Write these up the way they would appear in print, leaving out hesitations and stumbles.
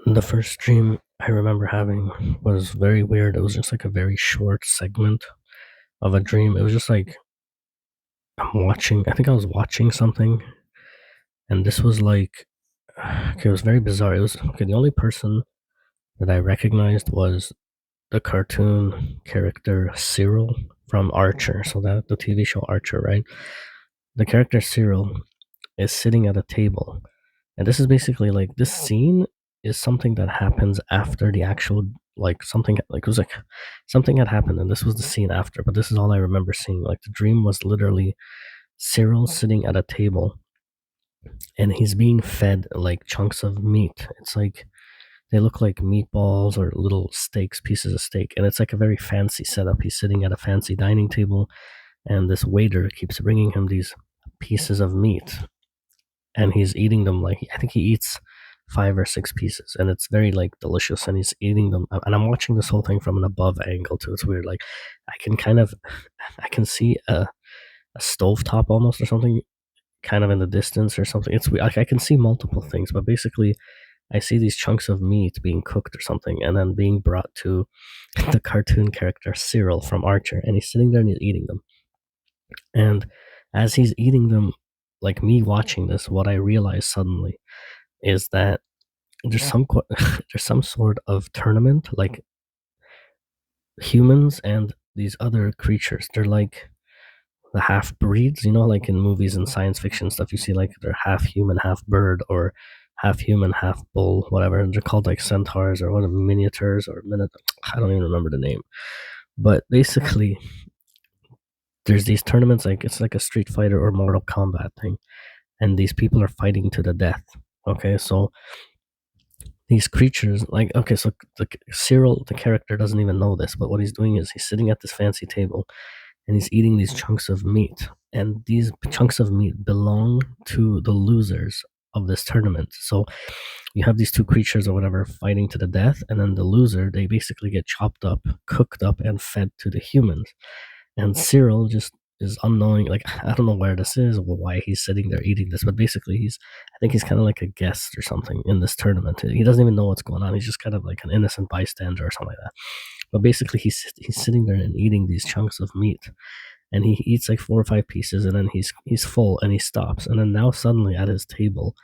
The first dream I remember having was very weird. It was just like a very short segment of a dream. It was just like I think I was watching something, and this was like, okay, it was very bizarre. It was, okay, the only person that I recognized was the cartoon character Cyril from Archer. So that the TV show Archer, right? The character Cyril is sitting at a table. And this is basically like this scene is something that happens after the actual, like something like it was like something had happened and this was the scene after, but this is all I remember seeing. Like the dream was literally Cyril sitting at a table and he's being fed like chunks of meat. It's like they look like meatballs or little steaks, pieces of steak, and it's like a very fancy setup. He's sitting at a fancy dining table and this waiter keeps bringing him these pieces of meat and he's eating them. Like I think he eats 5 or 6 pieces and it's very like delicious and he's eating them, and I'm watching this whole thing from an above angle too. It's weird. Like I can kind of I can see a stove top almost or something kind of in the distance or something. It's like I can see multiple things, but basically I see these chunks of meat being cooked or something and then being brought to the cartoon character Cyril from Archer, and he's sitting there and he's eating them. And as he's eating them, like me watching this, what I realize suddenly is that there's some sort of tournament, like humans and these other creatures. They're like the half breeds, like in movies and science fiction stuff. You see like they're half human, half bird, or half human, half bull, whatever. And they're called like centaurs or what, miniatures or minute. I don't even remember the name. But basically, there's these tournaments, like it's like a Street Fighter or Mortal Kombat thing, and these people are fighting to the death. Okay, so these creatures, like, okay, so the Cyril, the character, doesn't even know this, but what he's doing is he's sitting at this fancy table and he's eating these chunks of meat, and these chunks of meat belong to the losers of this tournament. So you have these two creatures or whatever fighting to the death, and then the loser, they basically get chopped up, cooked up, and fed to the humans. And Cyril just is unknowing, like I don't know where this is or why he's sitting there eating this, but basically I think he's kind of like a guest or something in this tournament. He doesn't even know what's going on. He's just kind of like an innocent bystander or something like that. But basically he's sitting there and eating these chunks of meat, and he eats like 4 or 5 pieces, and then he's full and he stops, and then now suddenly at his table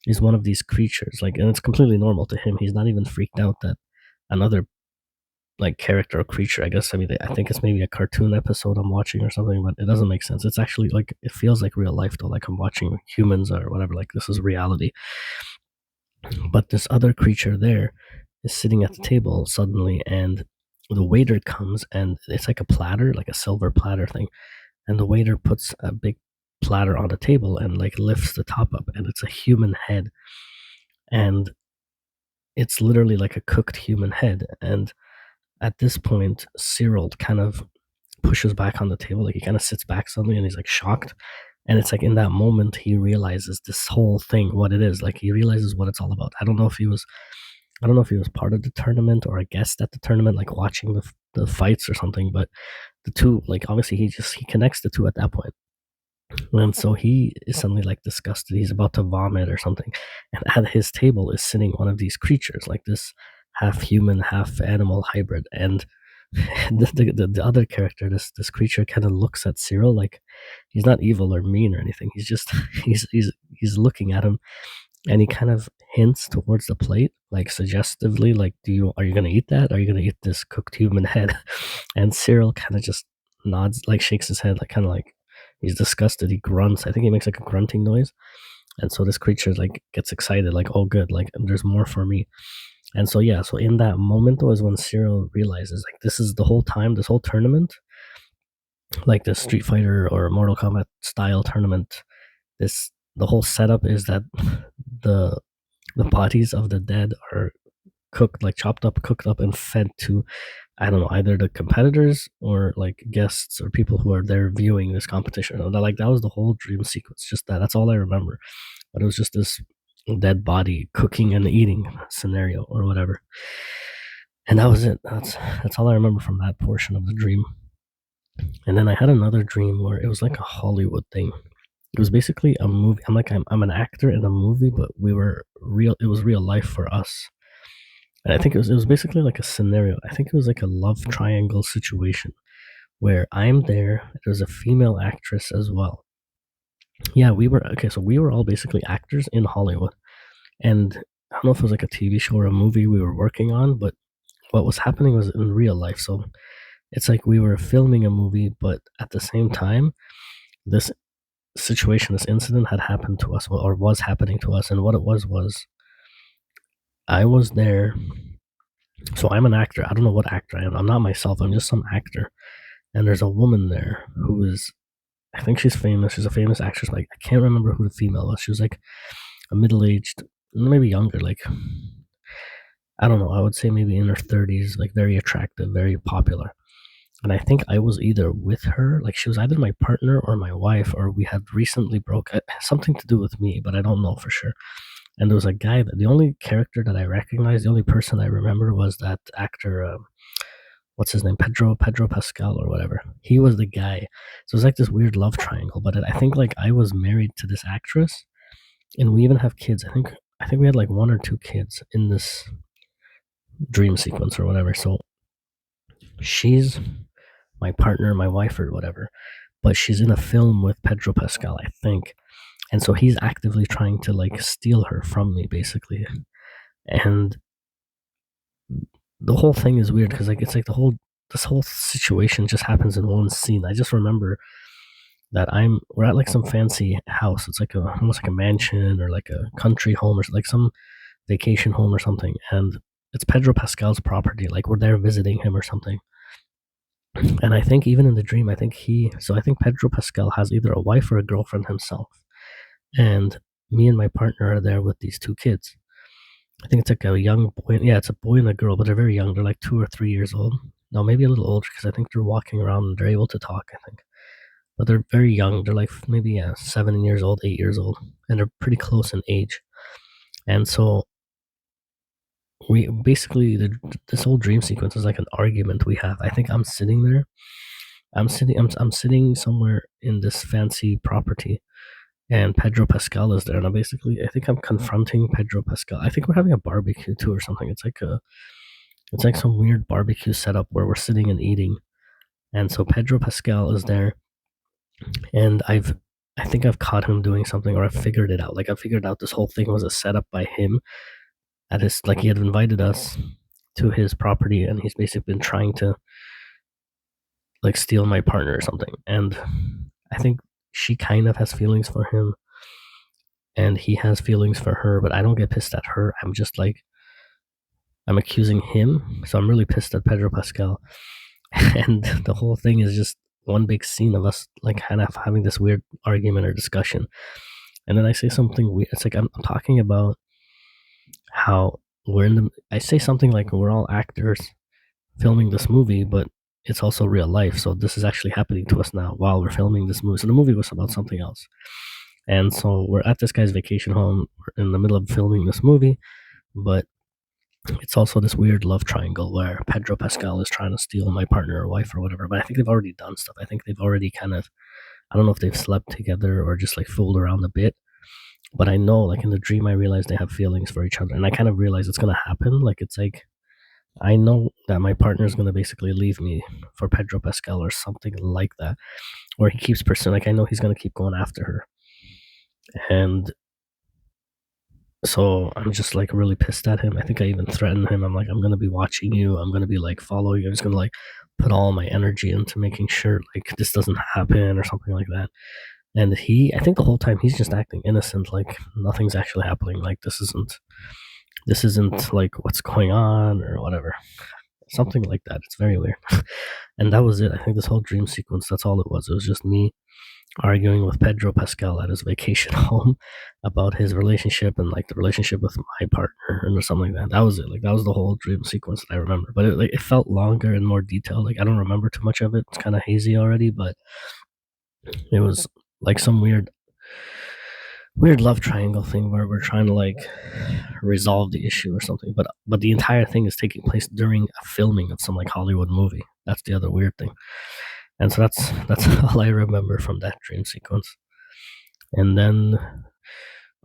is one of these creatures, like, and it's completely normal to him. He's not even freaked out that another like character or creature. I guess, I mean, I think it's maybe a cartoon episode I'm watching or something, but it doesn't make sense. It's actually like it feels like real life though, like I'm watching humans or whatever. Like this is reality. But this other creature there is sitting at the table suddenly, and the waiter comes, and it's like a platter, like a silver platter thing, and the waiter puts a big platter on the table and like lifts the top up, and it's a human head, and it's literally like a cooked human head. And at this point, Cyril kind of pushes back on the table, like he kind of sits back suddenly, and he's like shocked. And it's like in that moment he realizes this whole thing, what it is. Like he realizes what it's all about. I don't know if he was part of the tournament or a guest at the tournament, like watching the fights or something. But the two, like obviously he connects the two at that point. And so he is suddenly like disgusted. He's about to vomit or something. And at his table is sitting one of these creatures, like this half human, half animal hybrid. And the other character, this creature, kind of looks at Cyril like he's not evil or mean or anything. He's just he's looking at him, and he kind of hints towards the plate, like suggestively, like, are you gonna eat that? Are you gonna eat this cooked human head? And Cyril kind of just nods, like shakes his head, like kind of like he's disgusted. He grunts. I think he makes like a grunting noise. And so this creature like gets excited, like, oh good, like there's more for me. And so yeah, so in that moment though is when Cyril realizes, like, this is the whole time, this whole tournament, like the Street Fighter or Mortal Kombat style tournament, this the whole setup is that the the bodies of the dead are cooked, like chopped up, cooked up, and fed to, I don't know, either the competitors or like guests or people who are there viewing this competition. Like that was the whole dream sequence. Just that's all I remember. But it was just this dead body cooking and eating scenario or whatever. And that was it. That's all I remember from that portion of the dream. And then I had another dream where it was like a Hollywood thing. It was basically a movie. I'm an actor in a movie, but we were real. It was real life for us. And I think it was basically like a scenario. I think it was like a love triangle situation where I'm there. There's a female actress as well. Yeah, we were okay. So we were all basically actors in Hollywood, and I don't know if it was like a TV show or a movie we were working on, but what was happening was in real life. So it's like we were filming a movie, but at the same time, this situation, this incident had happened to us or was happening to us. And what it was I was there. So I'm an actor. I don't know what actor I am. I'm not myself. I'm just some actor. And there's a woman there who is, I think she's famous. She's a famous actress. Like, I can't remember who the female was. She was like a middle aged, maybe younger, like, I don't know. I would say maybe in her 30s, like very attractive, very popular. And I think I was either with her, like she was either my partner or my wife, or we had recently broke something to do with me, but I don't know for sure. And there was a guy that the only character that I recognized, the only person I remember was that actor. What's his name? Pedro Pascal or whatever. He was the guy. So it was like this weird love triangle. But I think like I was married to this actress, and we even have kids. I think we had like one or two kids in this dream sequence or whatever. So she's my partner, my wife, or whatever. But she's in a film with Pedro Pascal, I think. And so he's actively trying to like steal her from me, basically. And the whole thing is weird because like it's like this whole situation just happens in one scene. I just remember that we're at like some fancy house. It's like almost like a mansion or like a country home or like some vacation home or something. And it's Pedro Pascal's property. Like we're there visiting him or something. And I think even in the dream, I think Pedro Pascal has either a wife or a girlfriend himself. And me and my partner are there with these two kids. I think it's like a young boy. Yeah, it's a boy and a girl, but they're very young. They're like 2 or 3 years old. No, maybe a little older because I think they're walking around and they're able to talk, I think. But they're very young. They're like maybe 7 years old, 8 years old, and they're pretty close in age. And so we basically this whole dream sequence is like an argument we have. I think I'm sitting there. I'm sitting somewhere in this fancy property, and Pedro Pascal is there. And I think I'm confronting Pedro Pascal. I think we're having a barbecue too or something. It's like some weird barbecue setup where we're sitting and eating. And so Pedro Pascal is there, and I think I've caught him doing something, or I've figured it out. Like I figured out this whole thing was a setup by him. At his like he had invited us to his property, and he's basically been trying to like steal my partner or something. And I think she kind of has feelings for him, and he has feelings for her. But I don't get pissed at her. I'm just like I'm accusing him, so I'm really pissed at Pedro Pascal. And the whole thing is just one big scene of us like kind of having this weird argument or discussion. And then I say something weird. It's like I'm talking about how I say something like we're all actors filming this movie, but it's also real life. So this is actually happening to us now while we're filming this movie. So the movie was about something else. And so we're at this guy's vacation home. We're in the middle of filming this movie, but it's also this weird love triangle where Pedro Pascal is trying to steal my partner or wife or whatever. But I think they've already done stuff. I think they've already kind of, I don't know if they've slept together or just like fooled around a bit. But I know, like in the dream, I realize they have feelings for each other. And I kind of realize it's going to happen. Like it's like, I know that my partner is going to basically leave me for Pedro Pascal or something like that. Or he keeps pursuing, like I know he's going to keep going after her. And so I'm just like really pissed at him. I think I even threatened him. I'm like, I'm gonna be watching you. I'm gonna be like following you. I'm just gonna like put all my energy into making sure like this doesn't happen or something like that. And I think the whole time he's just acting innocent, like nothing's actually happening. Like this isn't like what's going on or whatever. Something like that. It's very weird. And that was it. I think this whole dream sequence, that's all it was. It was just me arguing with Pedro Pascal at his vacation home about his relationship and like the relationship with my partner and something like that. That was it. Like that was the whole dream sequence that I remember. But it felt longer and more detailed. Like I don't remember too much of it. It's kind of hazy already, but it was like some weird love triangle thing where we're trying to like resolve the issue or something. But the entire thing is taking place during a filming of some like Hollywood movie. That's the other weird thing. And so that's all I remember from that dream sequence. And then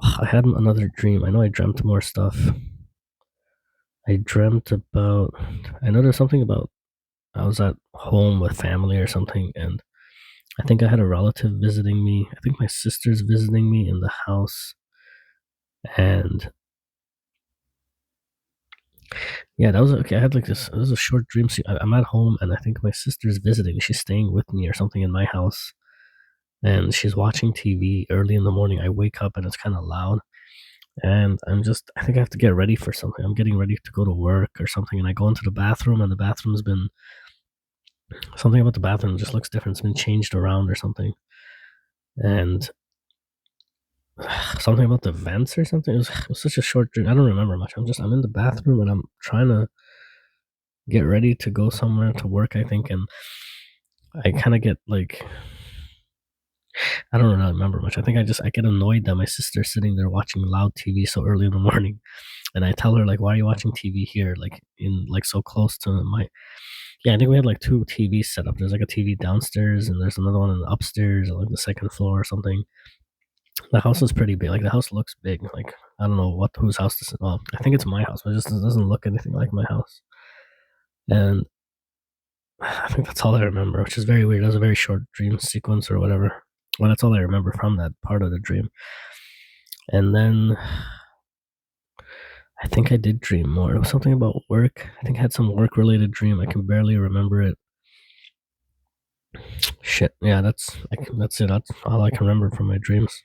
I had another dream. I know I dreamt more stuff. I dreamt about. I know there's something about. I was at home with family or something, and I think I had a relative visiting me. I think my sister's visiting me in the house, and yeah, that was okay. I had like this. It was a short dream. I'm at home, and I think my sister's visiting. She's staying with me or something in my house, and she's watching TV early in the morning. I wake up and it's kind of loud, and I think I have to get ready for something. I'm getting ready to go to work or something, and I go into the bathroom, and the bathroom's been something about the bathroom just looks different. It's been changed around or something, and something about the vents or something. It was such a short dream. I don't remember much. I'm in the bathroom and I'm trying to get ready to go somewhere to work. I think, and I kind of get like I don't really remember much. I think I get annoyed that my sister's sitting there watching loud TV so early in the morning, and I tell her like, "Why are you watching TV here? Like in like so close to my." Yeah, I think we had like two TVs set up. There's like a TV downstairs, and there's another one in the upstairs, on like the second floor or something. The house is pretty big. Like the house looks big. Like I don't know whose house this is. Well, I think it's my house, but it doesn't look anything like my house. And I think that's all I remember, which is very weird. That was a very short dream sequence or whatever. Well, that's all I remember from that part of the dream. And then I think I did dream more. It was something about work. I think I had some work related dream. I can barely remember it. Shit. Yeah, that's it. That's all I can remember from my dreams.